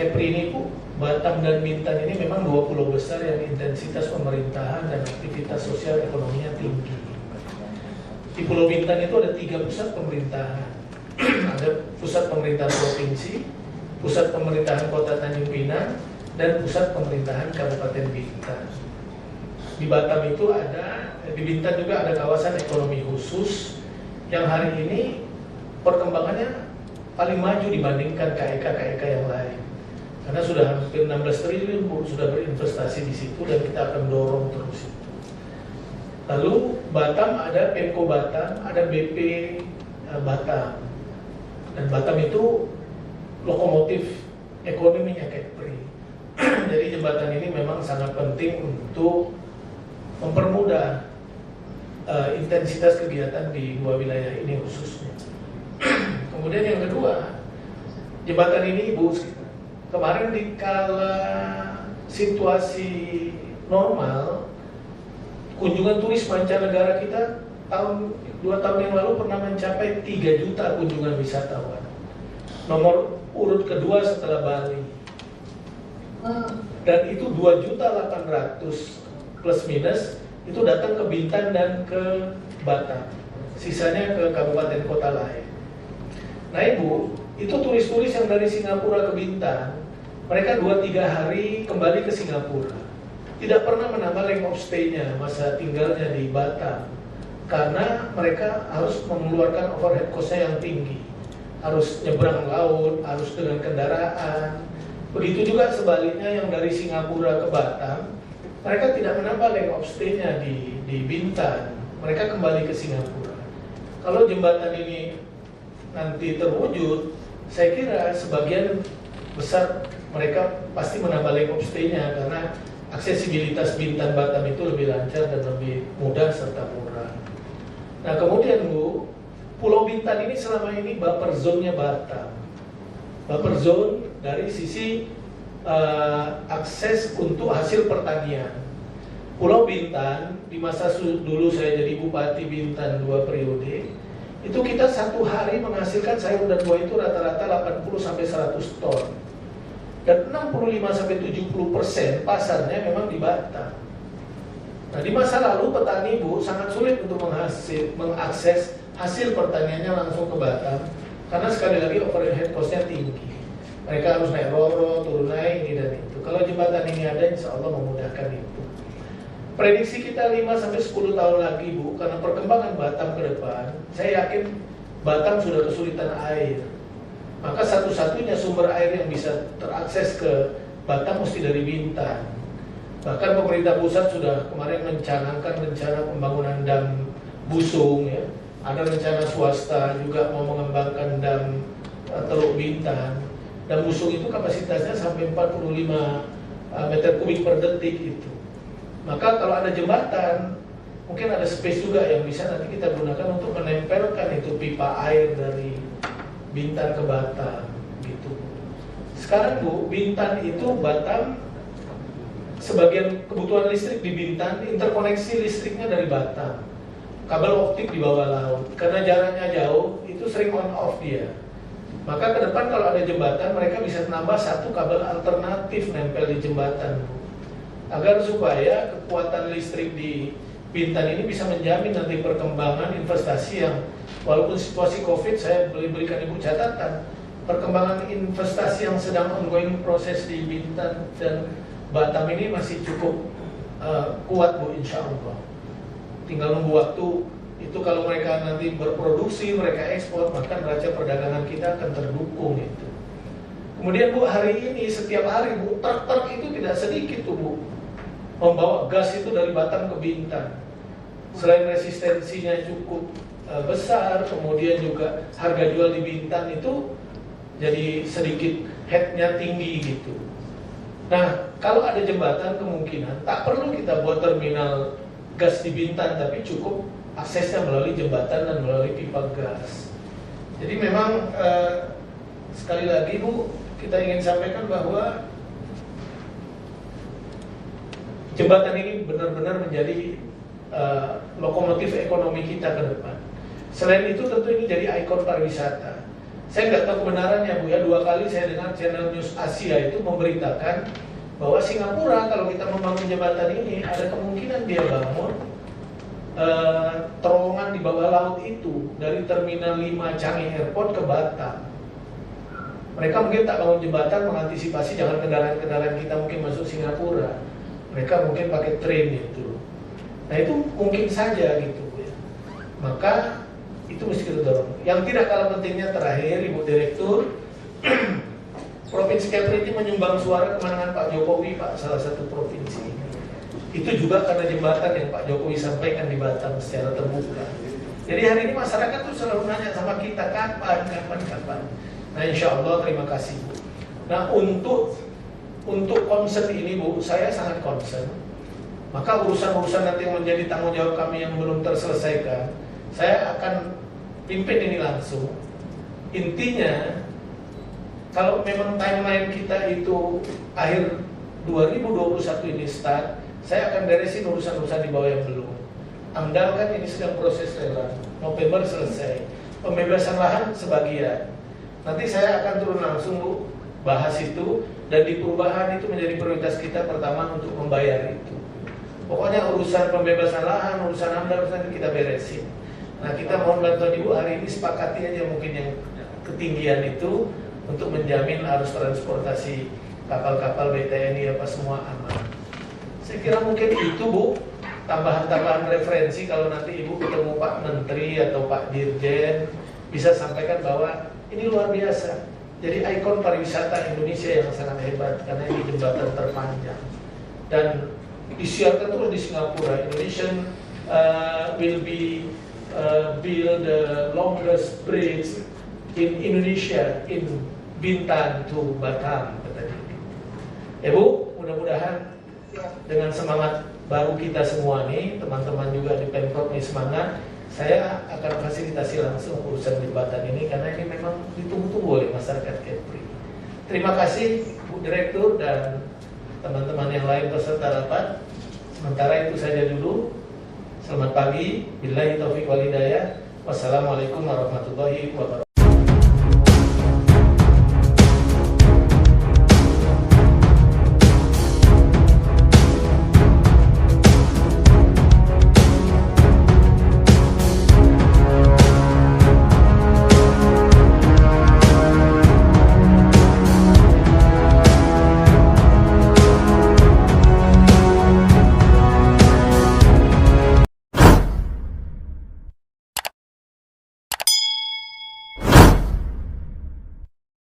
Kepri ini Bu, Batam dan Bintan ini memang dua pulau besar yang intensitas pemerintahan dan aktivitas sosial ekonominya tinggi. Di Pulau Bintan itu ada 3 pusat pemerintahan. Ada pusat pemerintahan provinsi, pusat pemerintahan kota Tanjung Pinang, dan pusat pemerintahan Kabupaten Bintan. Di Batam itu ada, di Bintan juga ada kawasan ekonomi khusus yang hari ini perkembangannya paling maju dibandingkan KEK yang lain. Karena sudah hampir 16 triliun sudah berinvestasi di situ dan kita akan dorong terus itu. Lalu Batam ada Pemko Batam, ada BP Batam. Dan Batam itu lokomotif ekonominya Kepri. Jadi jembatan ini memang sangat penting untuk mempermudah intensitas kegiatan di dua wilayah ini khususnya. Kemudian yang kedua, jembatan ini Ibu, kemarin di kala situasi normal, kunjungan turis mancanegara kita 2 tahun yang lalu pernah mencapai 3 juta kunjungan wisatawan. Nomor urut kedua setelah Bali. Dan itu 2.800.000 plus minus itu datang ke Bintan dan ke Batam. Sisanya ke kabupaten kota lain. Nah Ibu, itu turis-turis yang dari Singapura ke Bintan, mereka 2-3 hari kembali ke Singapura. Tidak pernah menambah length of stay-nya, masa tinggalnya di Batam. Karena mereka harus mengeluarkan overhead cost-nya yang tinggi. Harus nyebrang laut, harus dengan kendaraan. Begitu juga sebaliknya yang dari Singapura ke Batam, mereka tidak menambah length of stay-nya di Bintan. Mereka kembali ke Singapura. Kalau jembatan ini nanti terwujud, saya kira sebagian besar mereka pasti menambah length of stay-nya karena aksesibilitas Bintan Batam itu lebih lancar dan lebih mudah serta murah. Nah kemudian Bu, Pulau Bintan ini selama ini buffer zone-nya Batam. Buffer zone dari sisi akses untuk hasil pertanian. Pulau Bintan, di masa dulu saya jadi Bupati Bintan 2 periode, itu kita 1 hari menghasilkan sayur dan buah itu rata-rata 80-100 ton. Dan 65-70% pasarnya memang di Batam. Nah di masa lalu petani Bu sangat sulit untuk mengakses hasil pertaniannya langsung ke Batam karena sekali lagi overhead cost-nya tinggi. Mereka harus naik roro, turun naik, ini dan itu. Kalau jembatan ini ada, insya Allah memudahkan itu. Prediksi kita 5-10 tahun lagi Bu, karena perkembangan Batam ke depan, saya yakin Batam sudah kesulitan air. Maka satu-satunya sumber air yang bisa terakses ke Batam mesti dari Bintan. Bahkan pemerintah pusat sudah kemarin mencanangkan rencana pembangunan dam Busung ya. Ada rencana swasta juga mau mengembangkan dam Teluk Bintan. Dam Busung itu kapasitasnya sampai 45 meter kubik per detik itu. Maka kalau ada jembatan, mungkin ada space juga yang bisa nanti kita gunakan untuk menempelkan itu pipa air dari Bintan ke Batam gitu. Sekarang Bu, Bintan itu Batam sebagian kebutuhan listrik di Bintan, interkoneksi listriknya dari Batam. Kabel optik di bawah laut. Karena jaraknya jauh, itu sering on off dia. Maka ke depan kalau ada jembatan, mereka bisa menambah 1 kabel alternatif nempel di jembatan, Bu. Agar supaya kekuatan listrik di Bintan ini bisa menjamin nanti perkembangan investasi yang walaupun situasi COVID, saya berikan Ibu catatan, perkembangan investasi yang sedang ongoing proses di Bintan dan Batam ini masih cukup kuat Bu, insya Allah. Tinggal nunggu waktu, itu kalau mereka nanti berproduksi, mereka ekspor, maka neraca perdagangan kita akan terdukung itu. Kemudian Bu, hari ini, setiap hari Bu, truk-truk itu tidak sedikit tuh Bu, membawa gas itu dari Batam ke Bintan. Selain resistensinya cukup besar, kemudian juga harga jual di Bintan itu jadi sedikit headnya tinggi gitu. Nah, kalau ada jembatan kemungkinan tak perlu kita buat terminal gas di Bintan, tapi cukup aksesnya melalui jembatan dan melalui pipa gas. Jadi memang sekali lagi Bu, kita ingin sampaikan bahwa jembatan ini benar-benar menjadi lokomotif ekonomi kita ke depan. Selain itu tentu ini jadi ikon pariwisata. Saya nggak tahu kebenarannya Bu ya, 2 kali saya dengar channel News Asia itu memberitakan bahwa Singapura kalau kita membangun jembatan ini ada kemungkinan dia bangun terowongan di bawah laut itu dari Terminal 5 Changi Airport ke Batam. Mereka mungkin tak bangun jembatan mengantisipasi jangan kendaraan-kendaraan kita mungkin masuk Singapura. Mereka mungkin pakai train itu. Nah itu mungkin saja gitu ya. Maka itu mesti kita dorong. Yang tidak kalah pentingnya terakhir Ibu Direktur, Provinsi Kepri ini menyumbang suara kemenangan Pak Jokowi Pak, salah satu provinsi. Itu juga karena jembatan yang Pak Jokowi sampaikan di Batam secara terbuka. Jadi hari ini masyarakat tuh selalu nanya sama kita kapan. Nah insya Allah terima kasih Bu. Nah untuk concern ini Bu, saya sangat concern. Maka urusan-urusan nanti yang menjadi tanggung jawab kami yang belum terselesaikan, saya akan pimpin ini langsung. Intinya, kalau memang timeline kita itu akhir 2021 ini start, saya akan beresin urusan-urusan di bawah yang belum. AMDAL kan ini sedang proses lelang, November selesai. Pembebasan lahan sebagian. Nanti saya akan turun langsung Bu, bahas itu, dan di perubahan itu menjadi prioritas kita pertama untuk membayar itu. Pokoknya urusan pembebasan lahan, urusan AMDAL nanti kita beresin. Nah kita mohon bantuan Ibu hari ini sepakati aja mungkin yang ketinggian itu untuk menjamin arus transportasi kapal-kapal BTNI apa semua aman. Saya kira mungkin itu Bu, tambahan-tambahan referensi kalau nanti Ibu ketemu Pak Menteri atau Pak Dirjen bisa sampaikan bahwa ini luar biasa. Jadi ikon pariwisata Indonesia yang sangat hebat karena ini jembatan terpanjang dan disiarkan terus di Singapura. Indonesian will be build the longest bridge in Indonesia in Bintan to Batam katanya. Bu, mudah-mudahan dengan semangat baru kita semua nih, teman-teman juga di Pemprov nih semangat, saya akan fasilitasi langsung urusan jembatan ini karena ini memang ditunggu-tunggu oleh masyarakat Kepri. Terima kasih Bu Direktur dan teman-teman yang lain peserta rapat. Sementara itu saja dulu. Selamat pagi. Billahi taufiq wal hidayah. Wassalamualaikum warahmatullahi wabarakatuh.